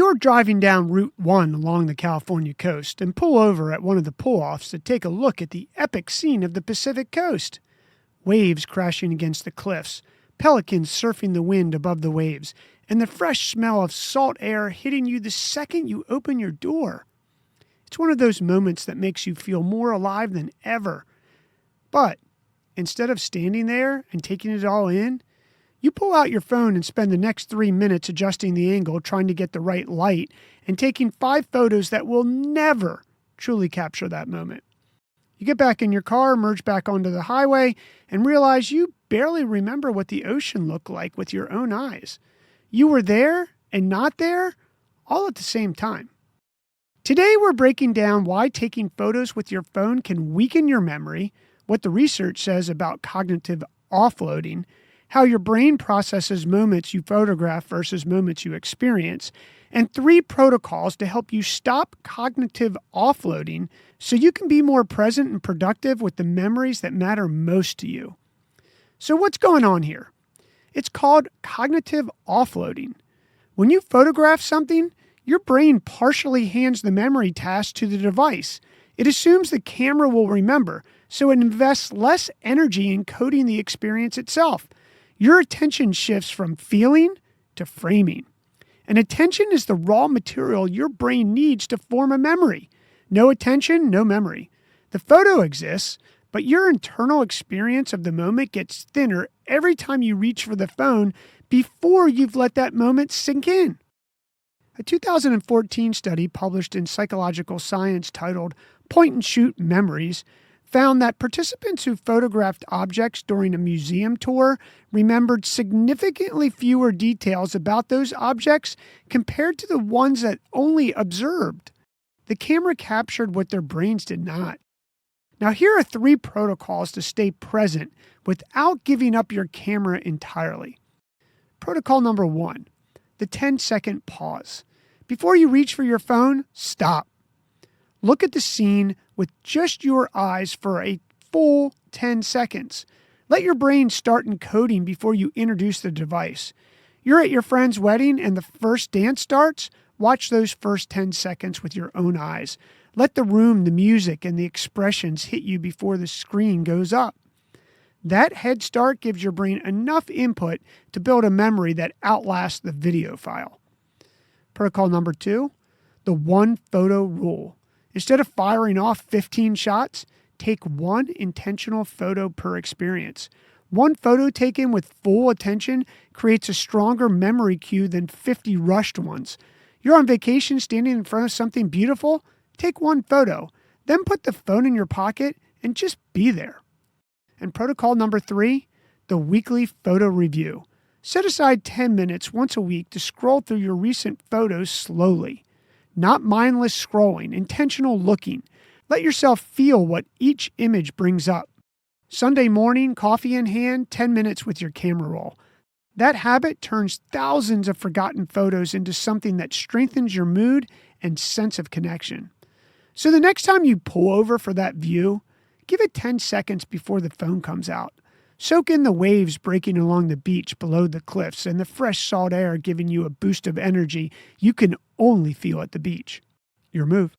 You're driving down Route 1 along the California coast and pull over at one of the pull-offs to take a look at the epic scene of the Pacific coast. Waves crashing against the cliffs, pelicans surfing the wind above the waves, and the fresh smell of salt air hitting you the second you open your door. It's one of those moments that makes you feel more alive than ever. But instead of standing there and taking it all in, you pull out your phone and spend the next 3 minutes adjusting the angle, trying to get the right light, and taking 5 photos that will never truly capture that moment. You get back in your car, merge back onto the highway, and realize you barely remember what the ocean looked like with your own eyes. You were there and not there, all at the same time. Today we're breaking down why taking photos with your phone can weaken your memory, what the research says about cognitive offloading, how your brain processes moments you photograph versus moments you experience, and 3 protocols to help you stop cognitive offloading so you can be more present and productive with the memories that matter most to you. So what's going on here? It's called cognitive offloading. When you photograph something, your brain partially hands the memory task to the device. It assumes the camera will remember, so it invests less energy in coding the experience itself. Your attention shifts from feeling to framing. And attention is the raw material your brain needs to form a memory. No attention, no memory. The photo exists, but your internal experience of the moment gets thinner every time you reach for the phone before you've let that moment sink in. A 2014 study published in Psychological Science titled Point and Shoot Memories found that participants who photographed objects during a museum tour remembered significantly fewer details about those objects compared to the ones that only observed. The camera captured what their brains did not. Now, here are 3 protocols to stay present without giving up your camera entirely. Protocol number 1, the 10-second pause. Before you reach for your phone, stop. Look at the scene with just your eyes for a full 10 seconds. Let your brain start encoding before you introduce the device. You're at your friend's wedding and the first dance starts. Watch those first 10 seconds with your own eyes. Let the room, the music, and the expressions hit you before the screen goes up. That head start gives your brain enough input to build a memory that outlasts the video file. Protocol number 2, the 1 photo rule. Instead of firing off 15 shots, take 1 intentional photo per experience. 1 photo taken with full attention creates a stronger memory cue than 50 rushed ones. You're on vacation standing in front of something beautiful? Take 1 photo, then put the phone in your pocket and just be there. And protocol number 3, the weekly photo review. Set aside 10 minutes once a week to scroll through your recent photos slowly. Not mindless scrolling, intentional looking. Let yourself feel what each image brings up. Sunday morning, coffee in hand, 10 minutes with your camera roll. That habit turns thousands of forgotten photos into something that strengthens your mood and sense of connection. So the next time you pull over for that view, give it 10 seconds before the phone comes out. Soak in the waves breaking along the beach below the cliffs and the fresh salt air giving you a boost of energy you can only feel at the beach. Your move.